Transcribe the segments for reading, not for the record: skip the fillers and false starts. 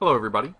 Hello, everybody.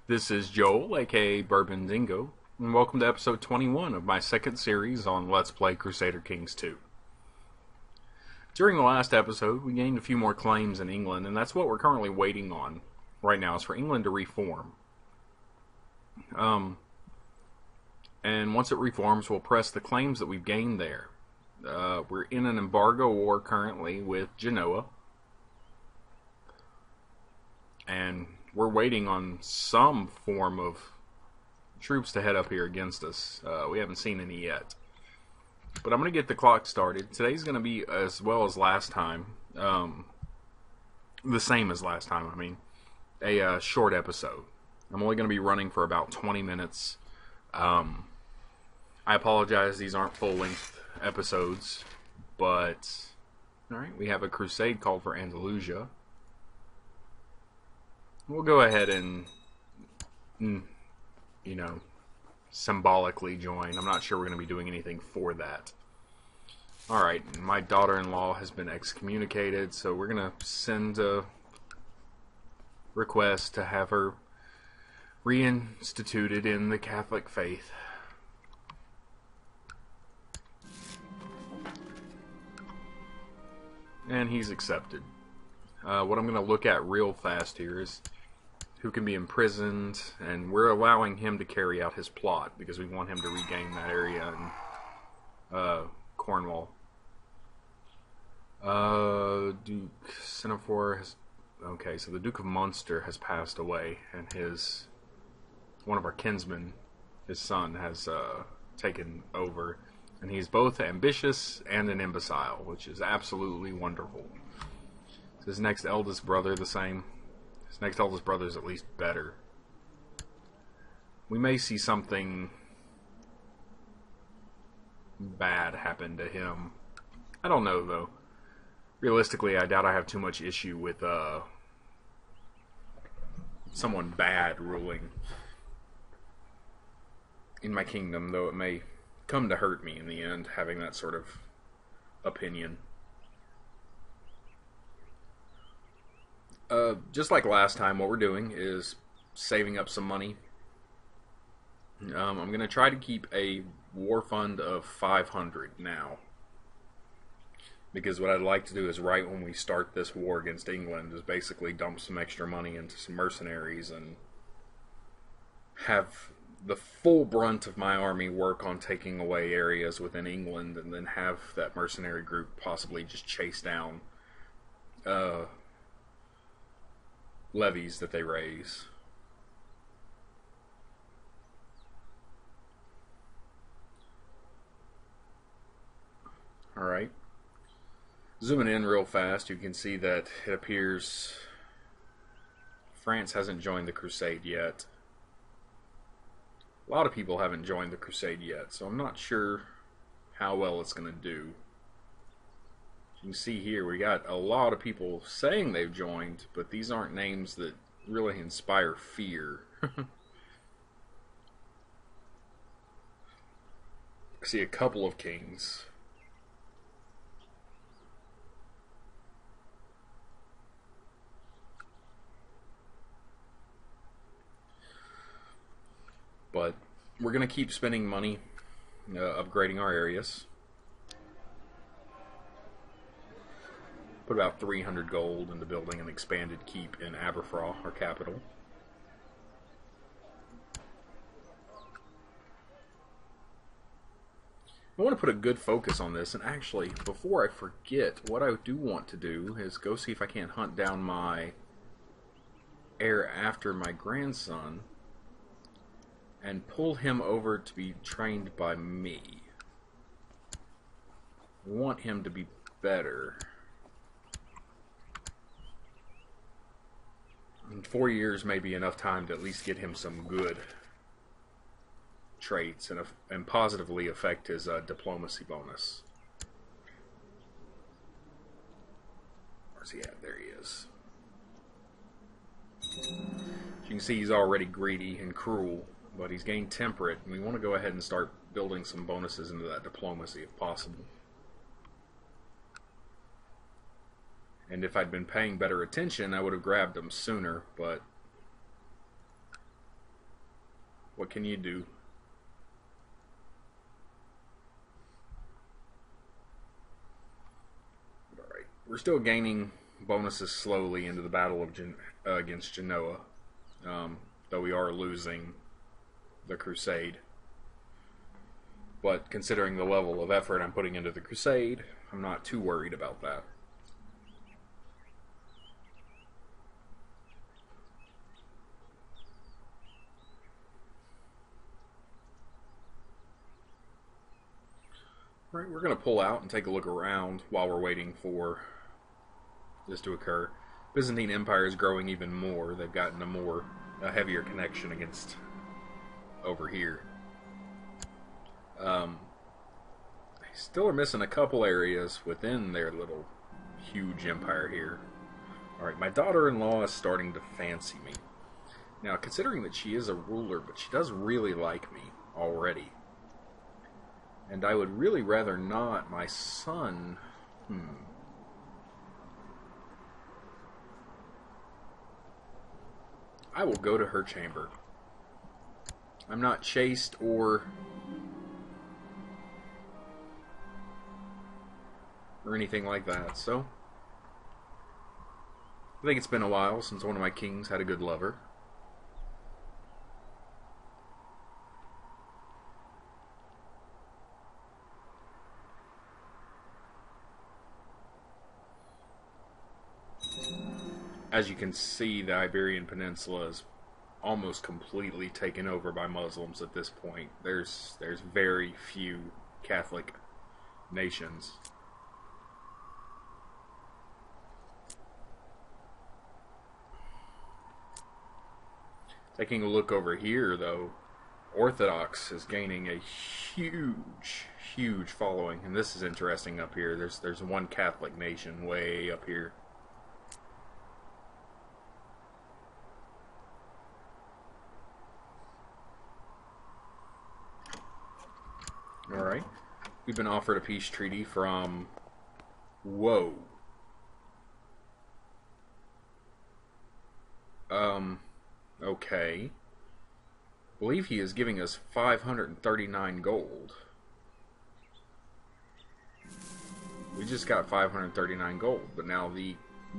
This is Joel, aka Bourbon Dingo, and welcome to episode 21 of my second series on Let's Play Crusader Kings 2. During the last episode, we gained a few more claims in England, and that's what we're currently waiting on right now, is for England to reform. And once it reforms, we'll press the claims that we've gained there. We're in an embargo war currently with Genoa, and we're waiting on some form of troops to head up here against us. We haven't seen any yet. But I'm going to get the clock started. Today's going to be as well as last time. The same as last time, I mean. A short episode. I'm only going to be running for about 20 minutes. I apologize, these aren't full-length episodes. But, alright, we have a crusade called for Andalusia. We'll go ahead and, symbolically join. I'm not sure we're going to be doing anything for that. Alright, my daughter-in-law has been excommunicated, so we're going to send a request to have her reinstituted in the Catholic faith. And he's accepted. What I'm going to look at real fast here is who can be imprisoned, and we're allowing him to carry out his plot because we want him to regain that area in Cornwall. Duke Semaphore has... Okay, so the Duke of Munster has passed away, and one of our kinsmen, his son, has taken over, and he's both ambitious and an imbecile, which is absolutely wonderful. Is his next eldest brother the same? His next eldest brother is at least better. We may see something bad happen to him. I don't know, though. Realistically, I doubt I have too much issue with someone bad ruling in my kingdom, though it may come to hurt me in the end, having that sort of opinion. Just like last time, what we're doing is saving up some money. I'm going to try to keep a war fund of 500 now. Because what I'd like to do is right when we start this war against England is basically dump some extra money into some mercenaries and have the full brunt of my army work on taking away areas within England, and then have that mercenary group possibly just chase down levies that they raise. Alright. Zooming in real fast, you can see that it appears France hasn't joined the Crusade yet. A lot of people haven't joined the Crusade yet, so I'm not sure how well it's going to do. You can see here we got a lot of people saying they've joined, but these aren't names that really inspire fear. I see a couple of kings. But we're going to keep spending money upgrading our areas. Put about 300 gold into building an expanded keep in Aberfraw, our capital. I want to put a good focus on this, and actually, before I forget, what I do want to do is go see if I can't hunt down my heir after my grandson and pull him over to be trained by me. I want him to be better. In 4 years may be enough time to at least get him some good traits and positively affect his diplomacy bonus. Where's he at? There he is. As you can see, he's already greedy and cruel, but he's gained temperate, and we want to go ahead and start building some bonuses into that diplomacy if possible. And if I'd been paying better attention, I would have grabbed him sooner, but What can you do? Alright. We're still gaining bonuses slowly into the battle of against Genoa. Though we are losing the Crusade. But considering the level of effort I'm putting into the Crusade, I'm not too worried about that. Right, we're going to pull out and take a look around while we're waiting for this to occur. Byzantine Empire is growing even more. They've gotten a heavier connection against over here. They still are missing a couple areas within their little huge empire here. Alright, my daughter-in-law is starting to fancy me. Now, considering that she is a ruler, but she does really like me already. And I would really rather not. My son... I will go to her chamber. I'm not chaste or anything like that, so I think it's been a while since one of my kings had a good lover. As you can see, the Iberian Peninsula is almost completely taken over by Muslims at this point. There's very few Catholic nations. Taking a look over here, though, Orthodox is gaining a huge following, and this is interesting up here. There's one Catholic nation way up here. Alright. We've been offered a peace treaty from... Whoa. Okay. I believe he is giving us 539 gold. We just got 539 gold, but now the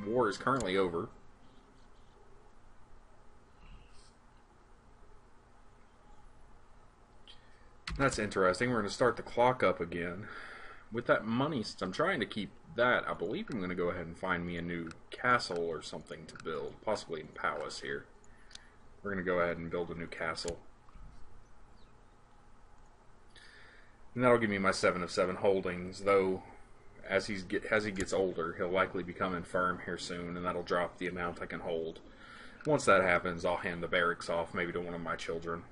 war is currently over. That's interesting. We're going to start the clock up again. With that money, since I'm trying to keep that, I believe I'm going to go ahead and find me a new castle or something to build. Possibly in Palace here. We're going to go ahead and build a new castle. And that'll give me my 7 of 7 holdings, though as he gets older, he'll likely become infirm here soon, and that'll drop the amount I can hold. Once that happens, I'll hand the barracks off maybe to one of my children.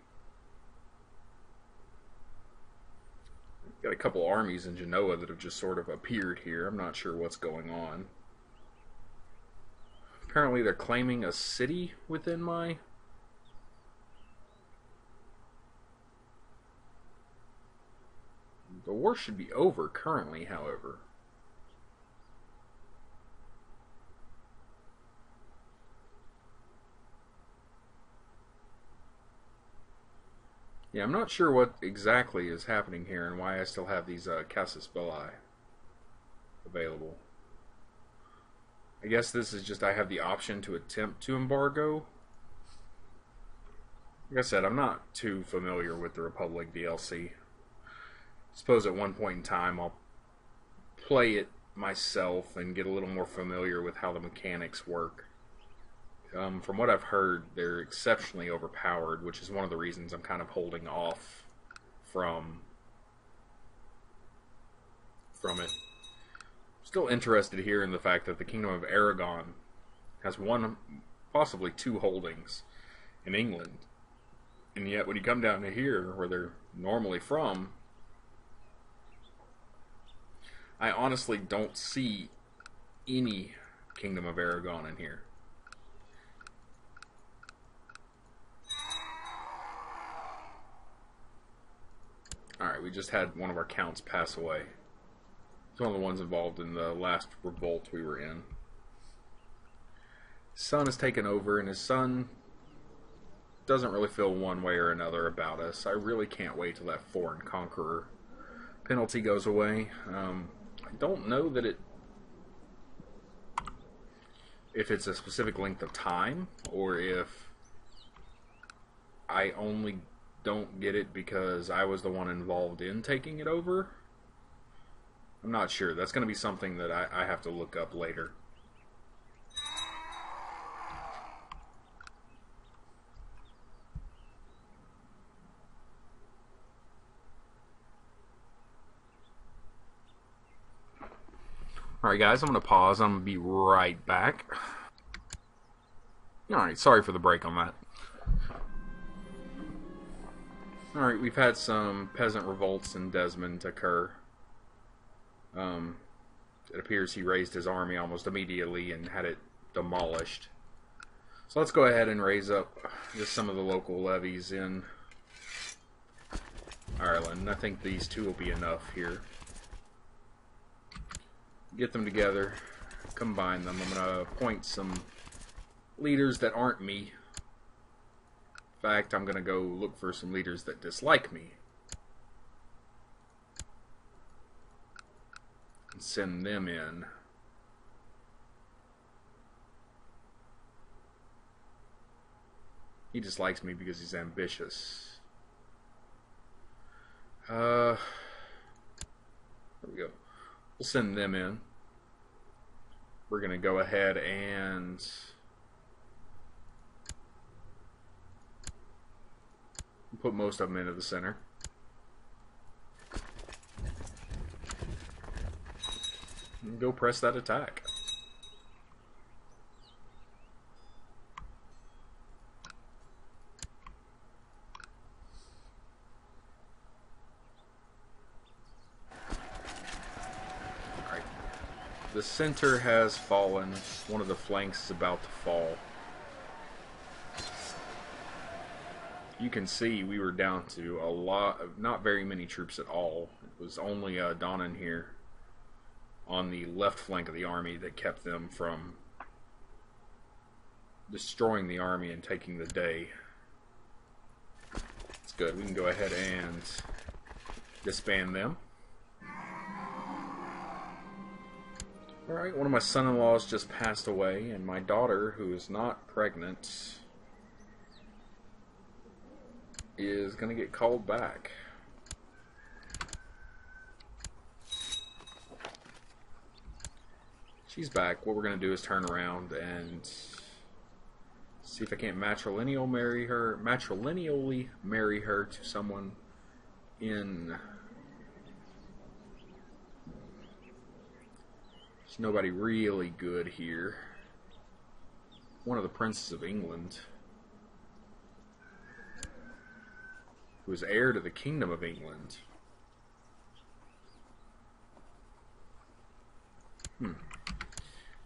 Got a couple armies in Genoa that have just sort of appeared here. I'm not sure what's going on. Apparently they're claiming a city within my... The war should be over currently, however. Yeah, I'm not sure what exactly is happening here and why I still have these Casus Belli available. I guess this is just I have the option to attempt to embargo. Like I said, I'm not too familiar with the Republic DLC. I suppose at one point in time I'll play it myself and get a little more familiar with how the mechanics work. From what I've heard, they're exceptionally overpowered, which is one of the reasons I'm kind of holding off from it. Still interested here in the fact that the Kingdom of Aragon has one, possibly 2 holdings in England. And yet when you come down to here, where they're normally from, I honestly don't see any Kingdom of Aragon in here. Alright, we just had one of our counts pass away. It's one of the ones involved in the last revolt we were in. His son has taken over, and his son doesn't really feel one way or another about us. I really can't wait till that foreign conqueror penalty goes away. I don't know that if it's a specific length of time, or if I only don't get it because I was the one involved in taking it over. I'm not sure. That's going to be something that I have to look up later. Alright guys, I'm going to pause. I'm going to be right back. Alright, sorry for the break on that. Alright, we've had some peasant revolts in Desmond occur. It appears he raised his army almost immediately and had it demolished. So let's go ahead and raise up just some of the local levies in Ireland. I think these two will be enough here. Get them together, combine them. I'm going to appoint some leaders that aren't me. In fact, I'm going to go look for some leaders that dislike me and send them in. He dislikes me because he's ambitious. There we go. We'll send them in. We're going to go ahead and put most of them into the center. And go press that attack. The center has fallen. One of the flanks is about to fall. You can see we were down to a lot of, not very many troops at all. It was only Donnan here on the left flank of the army that kept them from destroying the army and taking the day. It's good. We can go ahead and disband them. Alright, one of my son-in-laws just passed away, and my daughter, who is not pregnant, is going to get called back. She's back. What we're going to do is turn around and see if I can't matrilineally marry her to someone in... There's nobody really good here. One of the princes of England, who is heir to the kingdom of England.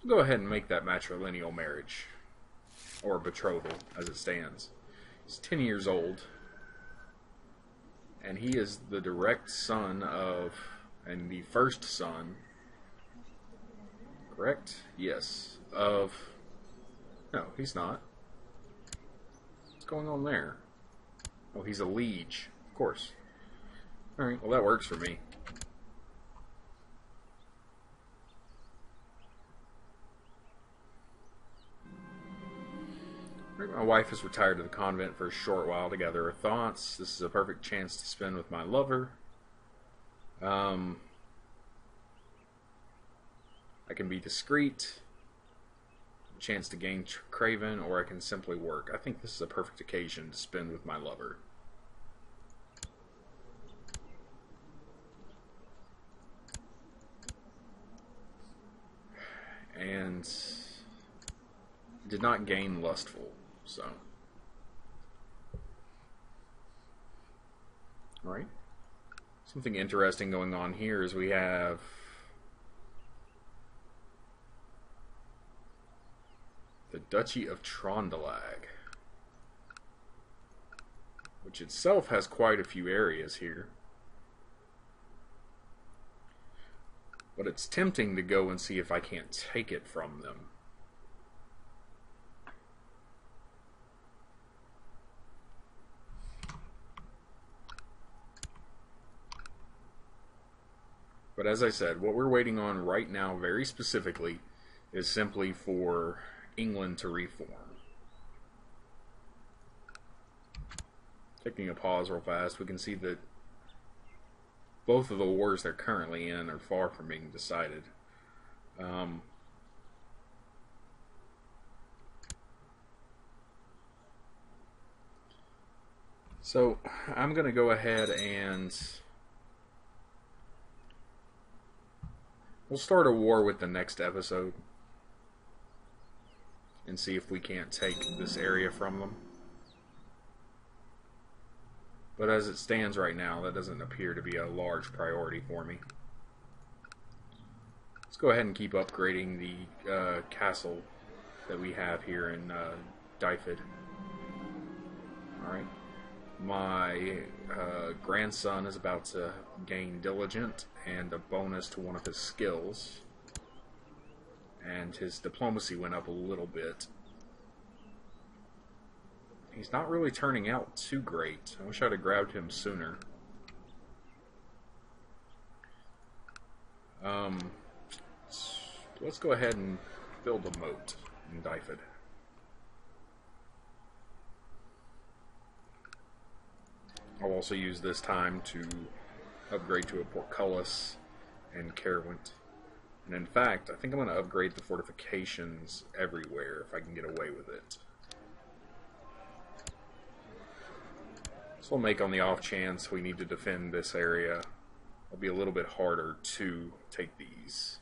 Go ahead and make that matrilineal marriage, or betrothal as it stands. He's 10 years old, and he is the direct son of, and the first son, correct? Yes. Of... No, he's not. What's going on there? Oh, he's a liege. Of course. Alright, well that works for me. My wife has retired to the convent for a short while to gather her thoughts. This is a perfect chance to spend with my lover. I can be discreet, a chance to gain Craven, or I can simply work. I think this is a perfect occasion to spend with my lover. And did not gain Lustful, so. Alright. Something interesting going on here is we have the Duchy of Trondelag, which itself has quite a few areas here. But it's tempting to go and see if I can't take it from them. But as I said, what we're waiting on right now, very specifically, is simply for England to reform. Taking a pause real fast, we can see that both of the wars they're currently in are far from being decided. So I'm going to go ahead and we'll start a war with the next episode and see if we can't take this area from them. But as it stands right now, that doesn't appear to be a large priority for me. Let's go ahead and keep upgrading the castle that we have here in Dyfed. Alright. My grandson is about to gain Diligent and a bonus to one of his skills. And his diplomacy went up a little bit. He's not really turning out too great. I wish I'd have grabbed him sooner. Let's go ahead and build a moat in Dyfed. I'll also use this time to upgrade to a portcullis and Caerwent. And in fact, I think I'm going to upgrade the fortifications everywhere if I can get away with it. This will make, on the off chance we need to defend this area, it'll be a little bit harder to take these.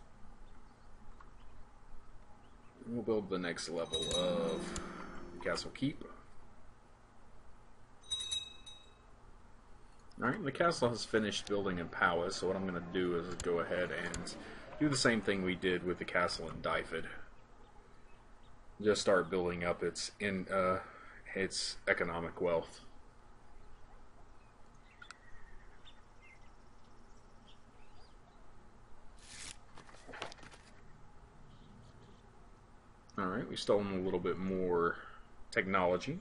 We'll build the next level of Castle Keep. Alright, the castle has finished building in Powys, so what I'm going to do is go ahead and do the same thing we did with the castle in Dyfed. Just start building up its economic wealth. Alright, we stole a little bit more technology.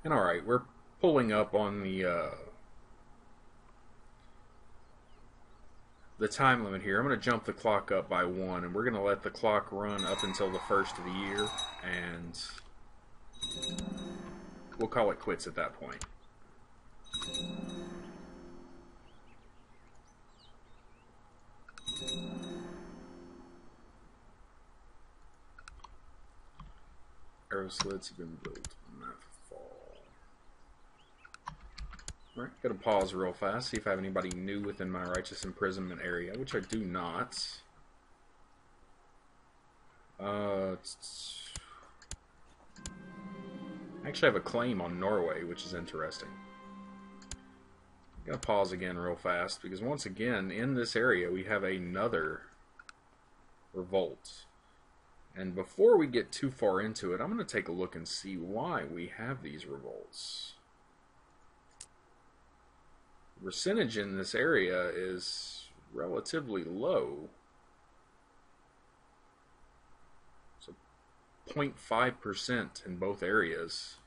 And alright, we're pulling up on the time limit here. I'm going to jump the clock up by 1, and we're going to let the clock run up until the first of the year, and we'll call it quits at that point. Arrow slits have been built on that fall. Alright, gotta pause real fast, see if I have anybody new within my righteous imprisonment area, which I do not. Actually, I have a claim on Norway, which is interesting. Gotta pause again real fast, because once again, in this area, we have another revolt. And before we get too far into it, I'm going to take a look and see why we have these revolts. The percentage in this area is relatively low. So 0.5% in both areas.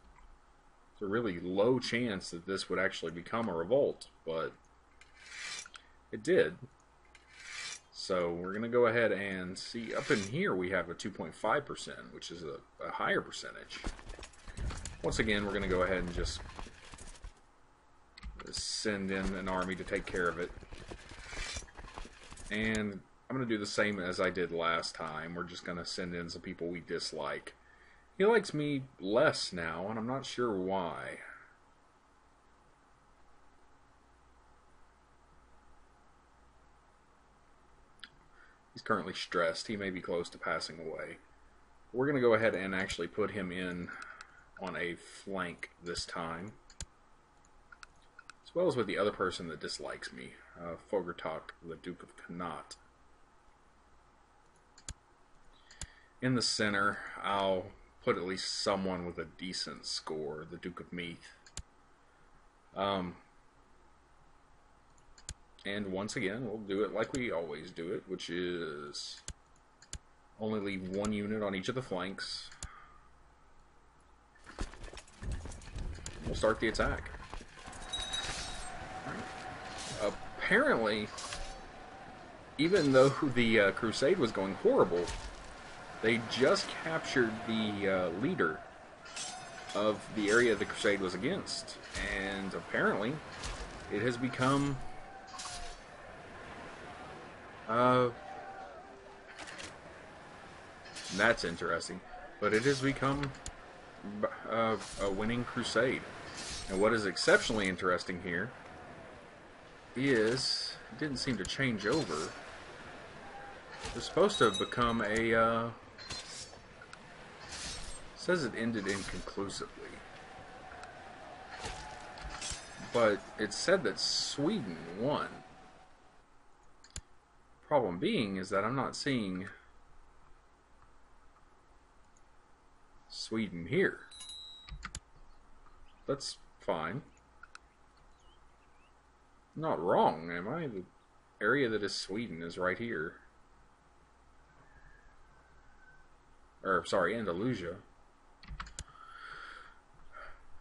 It's a really low chance that this would actually become a revolt, but it did. So we're going to go ahead and see, up in here we have a 2.5%, which is a higher percentage. Once again, we're going to go ahead and just send in an army to take care of it. And I'm going to do the same as I did last time. We're just going to send in some people we dislike. He likes me less now, and I'm not sure why. He's currently stressed. He may be close to passing away. We're going to go ahead and actually put him in on a flank this time, as well as with the other person that dislikes me, Fogertok, the Duke of Connaught. In the center, I'll put at least someone with a decent score, the Duke of Meath. And once again, we'll do it like we always do it, which is only leave one unit on each of the flanks. we'll start the attack. Right. Apparently, even though the crusade was going horrible, they just captured the leader of the area the crusade was against. And apparently, it has become... that's interesting. But it has become a winning crusade. And what is exceptionally interesting here is it didn't seem to change over. It was supposed to have become a... says it ended inconclusively. But it said that Sweden won. Problem being is that I'm not seeing Sweden here. That's fine. I'm not wrong, am I? The area that is Sweden is right here. Or, sorry, Andalusia.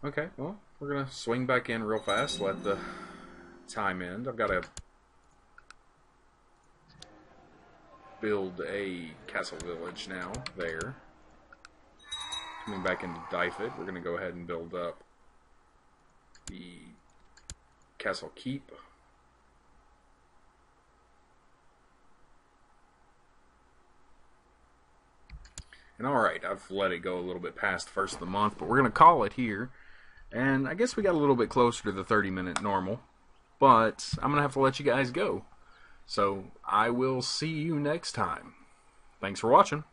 Okay, well, we're going to swing back in real fast, let the time end. I've got to build a castle village now, there. Coming back into Dyfed, we're going to go ahead and build up the castle keep. And alright, I've let it go a little bit past the first of the month, but we're going to call it here. And I guess we got a little bit closer to the 30-minute normal, but I'm going to have to let you guys go. So I will see you next time. Thanks for watching.